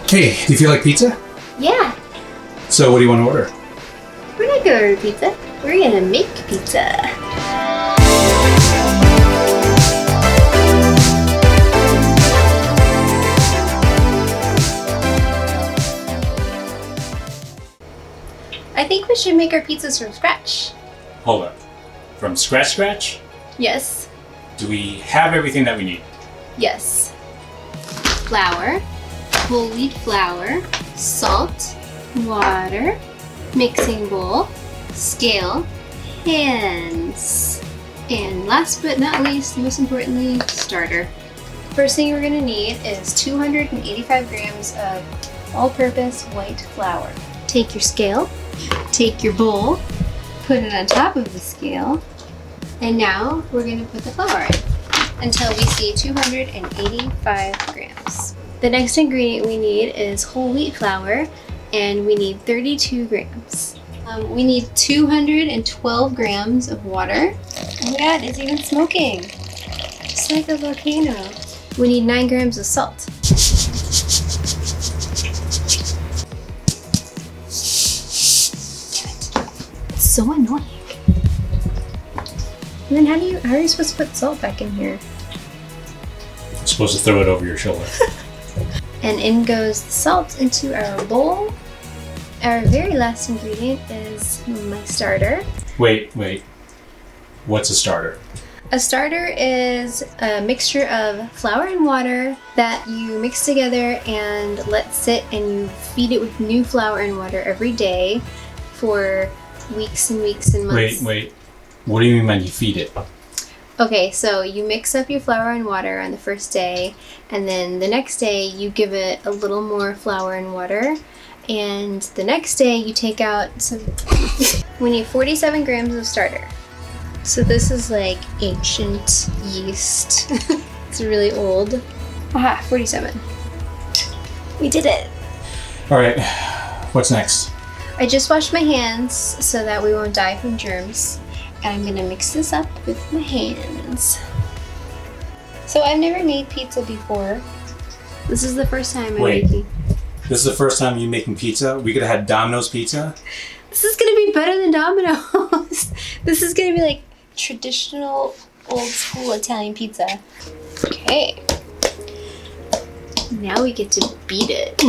Hey, do you feel like pizza? Yeah, So what do you want to order? we're not gonna order pizza. We're gonna make pizza. I think we should make our pizzas from scratch. Hold up. From scratch? Yes. Do we have everything that we need? Yes. Flour, whole wheat flour, salt, water, mixing bowl, scale, hands, and last but not least, most importantly, starter. First thing we're gonna need is 285 grams of all-purpose white flour. Take your scale, take your bowl, put it on top of the scale, and now we're gonna put the flour in until we see 285 grams. The next ingredient we need is whole wheat flour, and we need 32 grams. We need 212 grams of water. Oh my god, it's even smoking. It's like a volcano. We need 9 grams of salt. Damn it. It's so annoying. And then how are you supposed to put salt back in here? I'm supposed to throw it over your shoulder. And in goes the salt into our bowl. Our very last ingredient is my starter. Wait. What's a starter? A starter is a mixture of flour and water that you mix together and let sit, and you feed it with new flour and water every day for weeks and weeks and months. Wait. What do you mean when you feed it? Okay, so you mix up your flour and water on the first day, and then the next day you give it a little more flour and water, and the next day you take out some... We need 47 grams of starter. So this is like ancient yeast. It's really old. Aha, 47. We did it. All right, what's next? I just washed my hands so that we won't die from germs. And I'm gonna mix this up with my hands. So I've never made pizza before. This is the first time I'm making. This is the first time you're making pizza? We could have had Domino's pizza? This is gonna be better than Domino's. This is gonna be like traditional old school Italian pizza. Okay. Now we get to beat it.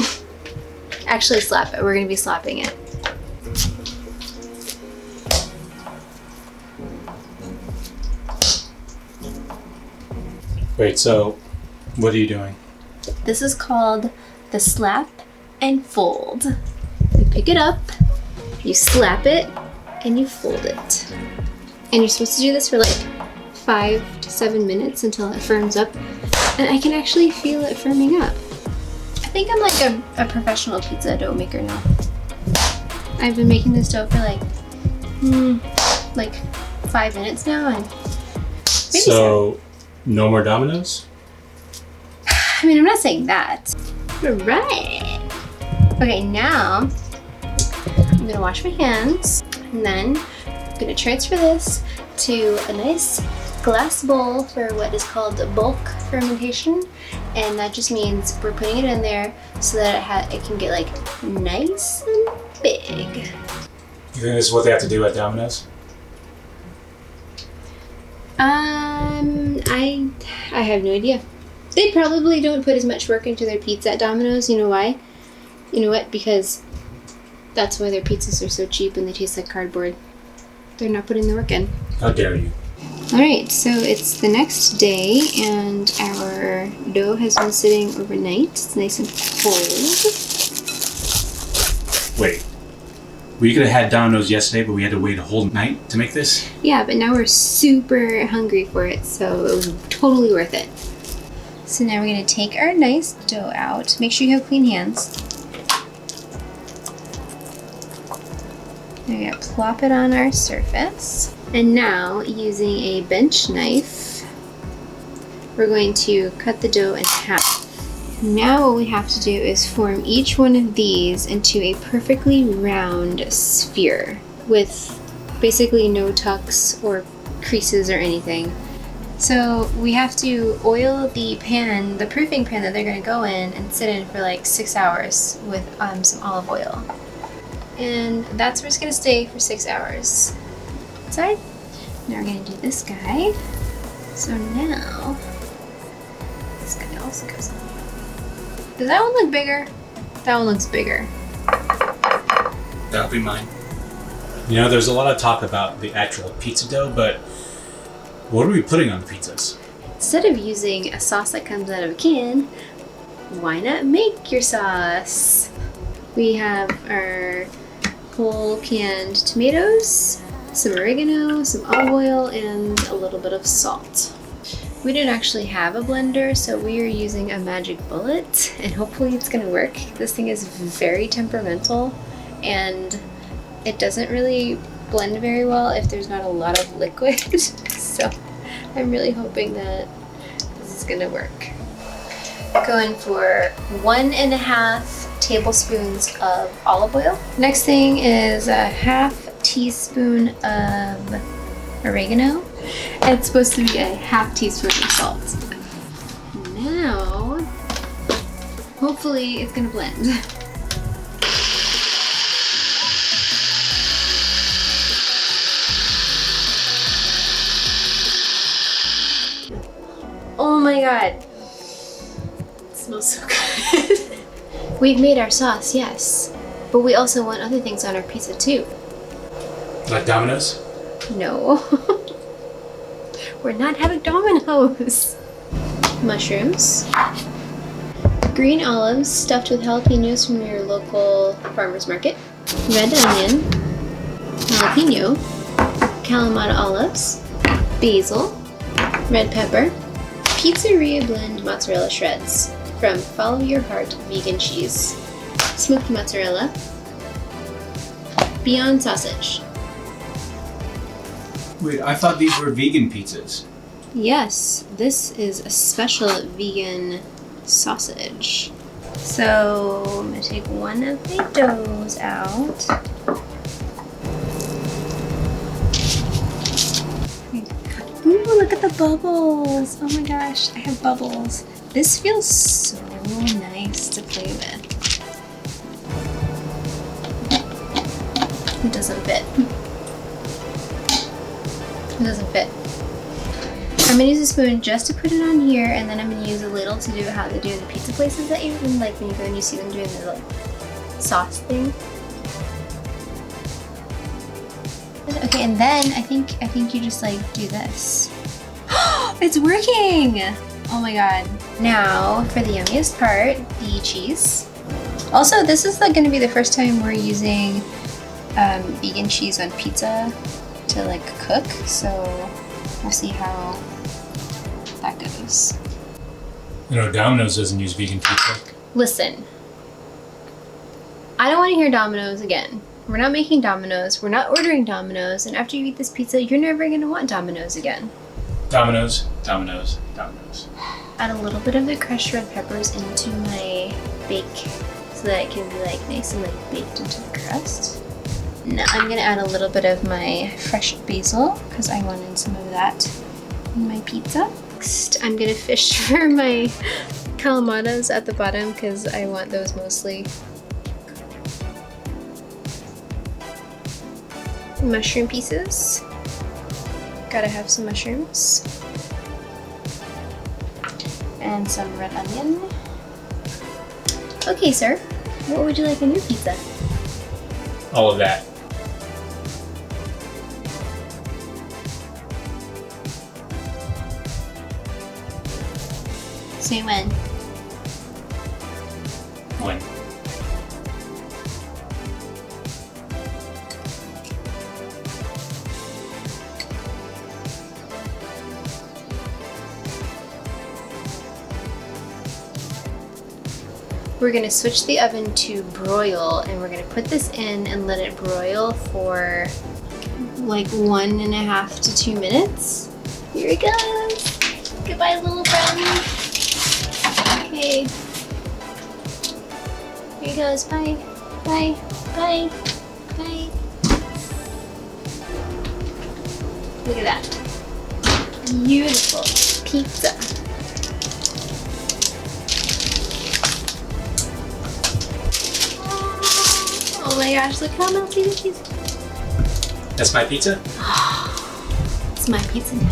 Actually slap it. We're gonna be slapping it. Wait, so what are you doing? This is called the slap and fold. You pick it up, you slap it, and you fold it. And you're supposed to do this for like 5 to 7 minutes until it firms up. And I can actually feel it firming up. I think I'm like a professional pizza dough maker now. I've been making this dough for like 5 minutes now, and maybe so. No more Domino's? I mean, I'm not saying that. Right. Okay, now I'm gonna wash my hands, and then I'm gonna transfer this to a nice glass bowl for what is called bulk fermentation, and that just means we're putting it in there so that it can get like nice and big. You think this is what they have to do at Domino's? I have no idea. They probably don't put as much work into their pizza at Domino's. You know why? You know what? Because that's why their pizzas are so cheap and they taste like cardboard. They're not putting the work in. How dare you? Alright, so it's the next day and our dough has been sitting overnight. It's nice and cold. Wait. We could have had Domino's yesterday, but we had to wait a whole night to make this? Yeah, but now we're super hungry for it, so it was totally worth it. So now we're going to take our nice dough out. Make sure you have clean hands. We're going to plop it on our surface. And now, using a bench knife, we're going to cut the dough in half. Now what we have to do is form each one of these into a perfectly round sphere with basically no tucks or creases or anything. So we have to oil the pan, the proofing pan that they're gonna go in and sit in for like 6 hours with some olive oil. And that's where it's gonna stay for 6 hours. Side. Now we're gonna do this guy. So now, this guy also goes on. Does that one look bigger? That one looks bigger. That'll be mine. You know, there's a lot of talk about the actual pizza dough, but what are we putting on the pizzas? Instead of using a sauce that comes out of a can, why not make your sauce? We have our whole canned tomatoes, some oregano, some olive oil, and a little bit of salt. We didn't actually have a blender, so we are using a magic bullet, and hopefully it's gonna work. This thing is very temperamental, and it doesn't really blend very well if there's not a lot of liquid. So I'm really hoping that this is gonna work. Going for 1.5 tablespoons of olive oil. Next thing is a half teaspoon of oregano. And it's supposed to be a half teaspoon of salt. Now, hopefully it's gonna blend. Oh my god. It smells so good. We've made our sauce, yes. But we also want other things on our pizza too. Like Dominos? No. We're not having Dominos. Mushrooms. Green olives stuffed with jalapenos from your local farmer's market. Red onion. Jalapeno. Kalamata olives. Basil. Red pepper. Pizzeria blend mozzarella shreds from Follow Your Heart vegan cheese. Smoked mozzarella. Beyond sausage. Wait, I thought these were vegan pizzas. Yes, this is a special vegan sausage. So I'm gonna take one of the doughs out. Ooh, look at the bubbles. Oh my gosh, I have bubbles. This feels so nice to play with. It doesn't fit. It doesn't fit. I'm gonna use a spoon just to put it on here, and then I'm gonna use a ladle to do how they do in the pizza places that you like when you go and you see them doing the like sauce thing. Okay, and then I think you just like do this. It's working! Oh my god. Now for the yummiest part, the cheese. Also, this is like gonna be the first time we're using vegan cheese on pizza to like cook, so we'll see how that goes. You know, Domino's doesn't use vegan pizza. Listen, I don't want to hear Domino's again. We're not making Domino's, we're not ordering Domino's, and after you eat this pizza, you're never gonna want Domino's again. Domino's, Domino's, Domino's. Add a little bit of the crushed red peppers into my bake so that it can be like nice and like baked into the crust. Now I'm gonna add a little bit of my fresh basil because I wanted some of that in my pizza. Next, I'm gonna fish for my calamatas at the bottom because I want those mostly. Mushroom pieces. Gotta have some mushrooms. And some red onion. Okay, sir. What would you like in your pizza? All of that. Say when. When? We're gonna switch the oven to broil, and we're gonna put this in and let it broil for like 1.5 to 2 minutes. Here it goes. Goodbye, little friend. Okay. Here it goes. Bye. Bye. Bye. Bye. Look at that. Beautiful. pizza. Oh my gosh, look how melty this is. That's my pizza? It's my pizza now.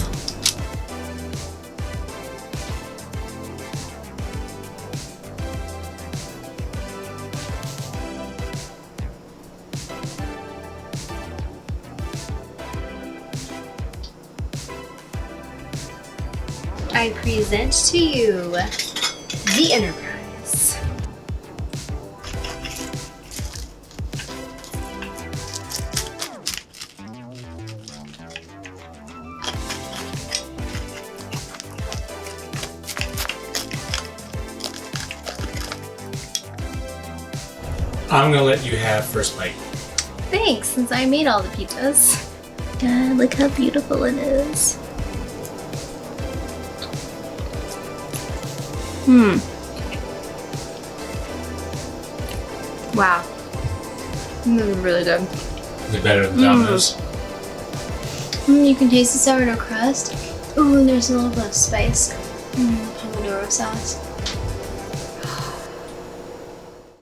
I present to you the Enterprise. I'm gonna let you have first bite. Thanks, since I made all the pizzas. God, look how beautiful it is. Wow. This is really good. Is it better than Domino's? You can taste the sourdough crust. Ooh, and there's a little bit of spice. Pomodoro sauce.